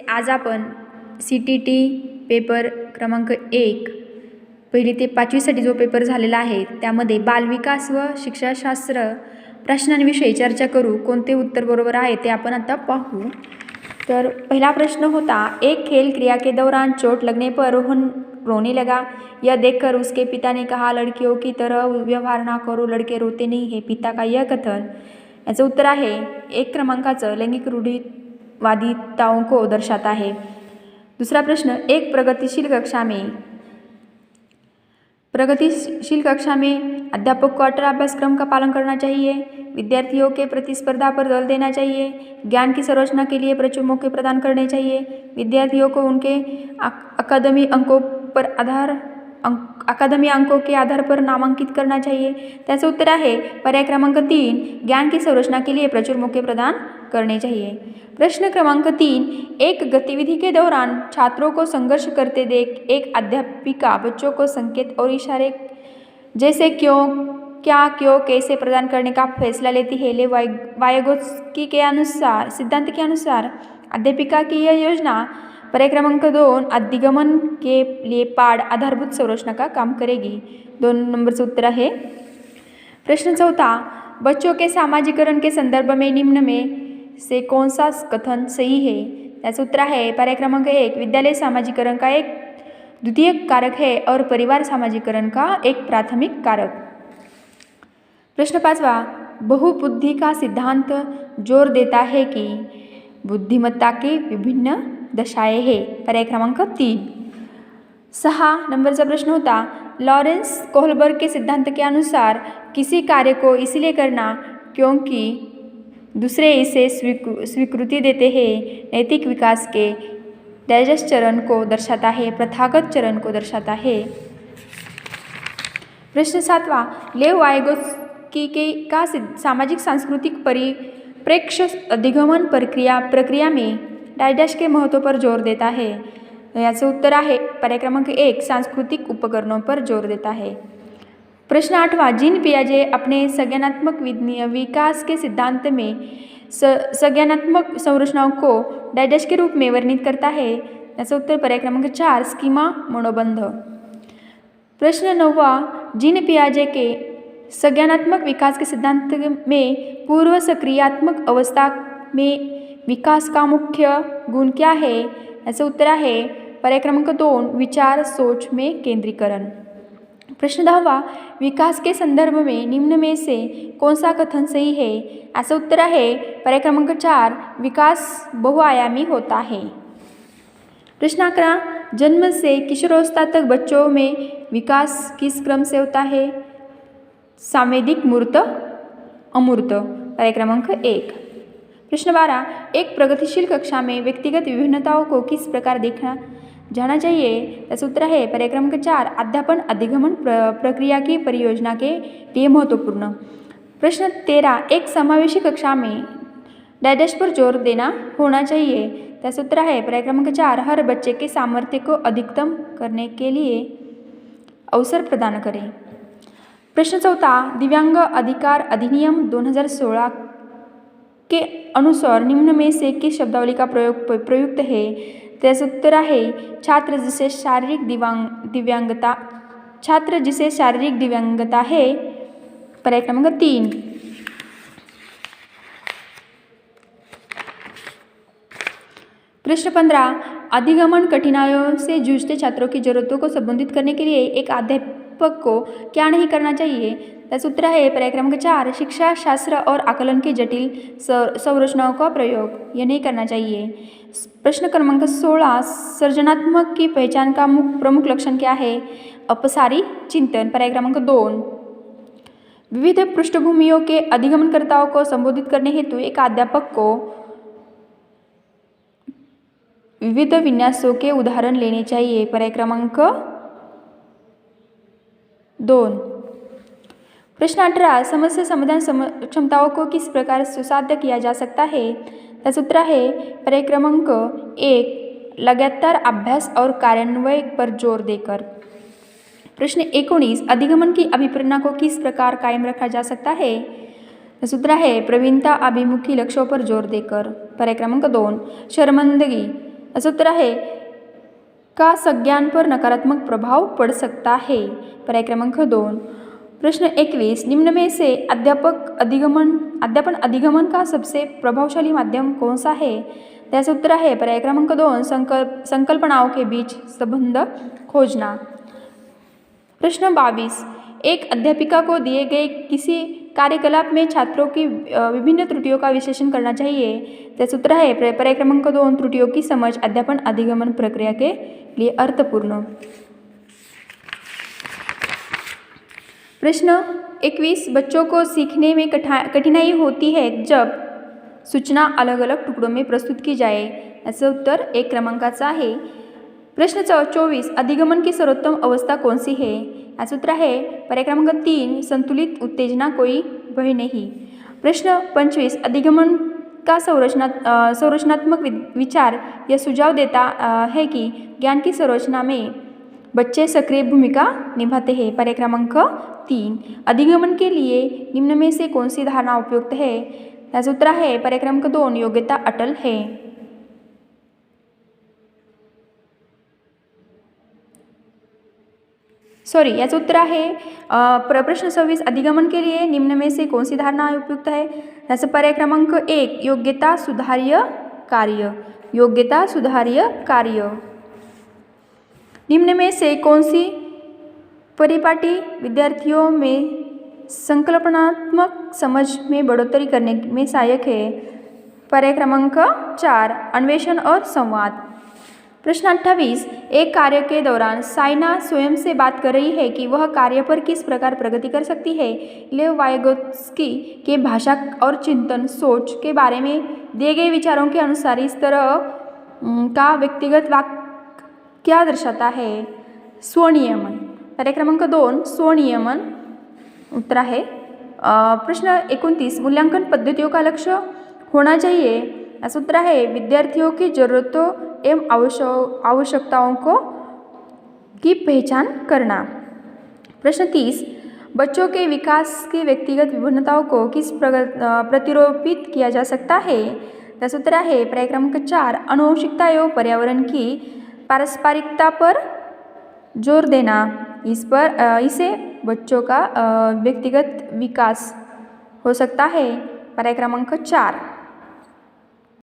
आज आपण CTT paper क्रमांक 1 पहिली ते 5वीसाठी जो पेपर झालेला आहे त्यामध्ये बालविकास व शिक्षाशास्त्र प्रश्नांविषयी चर्चा करू. कोणते उत्तर बरोबर आहे ते आपण आता पाहू. तर पहिला प्रश्न होता, एक खेल क्रिया के दौरान चोट लगने पर रोहन रोने लगा. यह देखकर उसके पिता ने कहा, लड़कियों की तरह व्यवहार ना करो, लड़के रोते नहीं है. पिता का यह कथन. याचं उत्तर आहे 1 क्रमांकाचं लैंगिक रूढ़िवादिताओं को दर्शाता है. दूसरा प्रश्न, एक प्रगतिशील कक्षा में अध्यापक को अटल अभ्यासक्रम का पालन करना चाहिए. विद्यार्थियों के प्रतिस्पर्धा पर बल देना चाहिए. ज्ञान की संरचना के लिए प्रचुर मौके प्रदान करने चाहिए. विद्यार्थियों को उनके अकादमी अंकों के आधार पर नामांकित करना चाहिए. त्याचं उत्तर आहे पर्याय क्रमांक 3, ज्ञान की संरचना के लिए प्रचुर मौके प्रदान करने चाहिए. प्रश्न क्रमांक 3, एक गतिविधि के दौरान छात्रों को संघर्ष करते देख एक अध्यापिका बच्चों को संकेत और इशारे जैसे क्यों, क्या, क्यों, कैसे प्रदान करने का फैसला लेती है. वायगोत्स्की के अनुसार, सिद्धांत के अनुसार अध्यापिका की यह योजना पर्याय क्रमांक 2, अधिगमन के लिए पाठ आधारभूत संरचना का काम करेगी. 2 नंबरचं उत्तर आहे. प्रश्न 4, बच्चों के सामाजिकरण के संदर्भ में निम्न में से कौन सा कथन सही है. त्याचं उत्तर आहे पर्याय क्रमांक 1, विद्यालय सामाजिकरण का एक द्वितीय कारक है और परिवार सामाजिकरण का एक प्राथमिक कारक. प्रश्न 5, बहुबुद्धि का सिद्धांत जोर देता है कि बुद्धिमत्ता के विभिन्न दशाएं हैं. पर्याय क्रमांक 3. 6 नंबरचा प्रश्न होता, लॉरेंस कोहलबर्ग के सिद्धांत के अनुसार किसी कार्य को इसलिए करना क्योंकि दूसरे इसे स्वीकृति देते हैं नैतिक विकास के डाइजेस्ट चरण को दर्शाता है, प्रथागत चरण को दर्शाता है. प्रश्न 7, लेव वायगोत्स्की का सामाजिक सांस्कृतिक परिप्रेक्ष्य अधिगमन प्रक्रिया में डाइजेस्ट के महत्व पर जोर देता है. याचं उत्तर आहे पर्याय क्रमांक 1, सांस्कृतिक उपकरणों पर जोर देता है. प्रश्न 8, जीन पियाजे अपने संज्ञानात्मक विकास के सिद्धांत में संज्ञानात्मक संरचनाओं को डाइजेस्ट के रूप में वर्णित करता है. याचं उत्तर पर्याय क्रमांक 4, स्कीमा मनोबंध. प्रश्न 9, जीन पियाजे के संज्ञानात्मक विकास के सिद्धांत में पूर्व सक्रियात्मक अवस्था में विकास का मुख्य गुण क्या है. याचं उत्तर आहे पर्याय क्रमांक 2, विचार सोच में केंद्रीकरण. प्रश्न 10, विकास के संदर्भ में निम्न में से कौन सा कथन सही है. याचं उत्तर आहे पर्याय क्रमांक 4, विकास बहुआयामी होता है. प्रश्न 11, जन्म से किशोरावस्था तक बच्चों में विकास किस क्रम से होता है. सांवेदिक, मूर्त, अमूर्त. पर्याय क्रमांक 1. प्रश्न 12, एक प्रगतिशील कक्षा में व्यक्तिगत विभिन्नताओं को किस प्रकार देखना जाना चाहिए. त्याचं उत्तर आहे पर्याय क्रमांक 4, अध्यापन अधिगमन प्रक्रिया की परियोजना के लिए महत्वपूर्ण. प्रश्न 13, एक समावेशी कक्षा में डाइजेस्ट पर जोर देना होना चाहिए. त्याचं उत्तर आहे पर्याय क्रमांक 4, हर बच्चे के सामर्थ्य को अधिकतम करने के लिए अवसर प्रदान करें. प्रश्न 14, दिव्यांग अधिकार अधिनियम 2016 के अनुसार निम्न में से किस शब्दावली का प्रयुक्त है. त्याचं उत्तर आहे छात्र जिसे शारीरिक दिव्यांगता है. पर्याय क्रमांक 3. प्रश्न 15, अधिगमन कठिनाइयों से जूझते छात्रों की जरूरतों को संबोधित करने के लिए एक अध्यापक को क्या नहीं करना चाहिए. त्याचं उत्तर आहे पर्याय क्रमांक 4, शिक्षा शास्त्र और आकलन की जटिल संरचनाओं का प्रयोग यह नहीं करना चाहिए. प्रश्न क्रमांक 16, सृजनात्मक की पहचान का प्रमुख लक्षण क्या है. अपसारी चिंतन. पर्याय क्रमांक 2. विविध पृष्ठभूमियों के अधिगमनकर्ताओं को संबोधित करने हेतु एक अध्यापक को विविध विन्यासों के उदाहरण लेने चाहिए. पर्याय क्रमांक 2. प्रश्न 18, समस्या समाधान क्षमताओं को किस प्रकार सुसाध्य किया जा सकता है. त्याचं उत्तर आहे पर्याय क्रमांक 1, लगातार अभ्यास और कार्यान्वयन पर जोर देकर. प्रश्न 19, अधिगमन की अभिप्रेरणा को किस प्रकार कायम रखा जा सकता है. त्याचं उत्तर आहे प्रवीणता अभिमुखी लक्ष्यों पर जोर देकर. पर्याय क्रमांक 2, शर्मंदगी ऐसा उत्तर है का संज्ञान पर नकारात्मक प्रभाव पड़ सकता है। पर्याय क्रमांक 2। प्रश्न 21, निम्न में से अध्यापन अधिगमन का सबसे प्रभावशाली माध्यम कौन सा है? त्याचं उत्तर आहे पर्याय क्रमांक 2, संकल्पनाओं के बीच संबंध खोजना। प्रश्न 22, एक अध्यापिका को दिए गए किसी कार्यकलाप में छात्रों की विभिन्न त्रुटियों का विश्लेषण करना चाहिए। त्याचं उत्तर आहे पर्याय क्रमांक 2, त्रुटियों की समझ अध्यापन अधिगमन प्रक्रिया के लिए अर्थपूर्ण। प्रश्न 21, बच्चों को सीखने में कठिनाई होती है जब सूचना अलग अलग टुकड़ों में प्रस्तुत की जाए। याचं उत्तर 1 क्रमांकाचं आहे। प्रश्न 24, अधिगमन की सर्वोत्तम अवस्था कौन सी है? याचं उत्तर आहे पर्याय क्रमांक 3, संतुलित उत्तेजना कोई भय नहीं। प्रश्न 25, अधिगमन का संरचनात्मक विचार यह सुझाव देता है कि ज्ञान की संरचना में बच्चे सक्रिय भूमिका निभाते हैं। पर्याय क्रमांक 3, अधिगमन के लिए निम्न में से कौन सी धारणा उपयुक्त है? त्याचं उत्तर आहे पर्याय क्रमांक 2, योग्यता अटल है। याचं उत्तर आहे प्रश्न 26, अधिगमन के लिए निम्न में से कौन सी धारणा उपयुक्त है? त्याचं पर्याय क्रमांक 1, योग्यता सुधार्य कार्य। योग्यता सुधार्य कार्य। निम्न में से कौन सी परिपाटी विद्यार्थियों में संकल्पनात्मक समझ में बढ़ोतरी करने में सहायक है? पर्याय क्रमांक 4, अन्वेषण और संवाद। प्रश्न 28, एक कार्य के दौरान साइना स्वयं से बात कर रही है कि वह कार्य पर किस प्रकार प्रगति कर सकती है। लेव वाइगोत्स्की के भाषा और चिंतन सोच के बारे में दिए गए विचारों के अनुसार इस तरह का व्यक्तिगत वाक्य क्या दर्शाता है? स्वनियमन। पर्याय क्रमांक 2, स्वनियमन उत्तर है। प्रश्न 29, मूल्यांकन पद्धतियों का लक्ष्य होना चाहिए। ऐसा उत्तर है विद्यार्थियों की जरूरतों एवं आवश्यकताओं की पहचान करना। प्रश्न 30, बच्चों के विकास की व्यक्तिगत विभिन्नताओं को किस प्रतिरूपित किया जा सकता है? ऐसा उत्तर है पर्याय क्रमांक 4, आनुवंशिकता एवं पर्यावरण की पारस्परिकता पर जोर देना। इसे बच्चों का व्यक्तिगत विकास हो सकता है। पर्याय क्रमांक 4।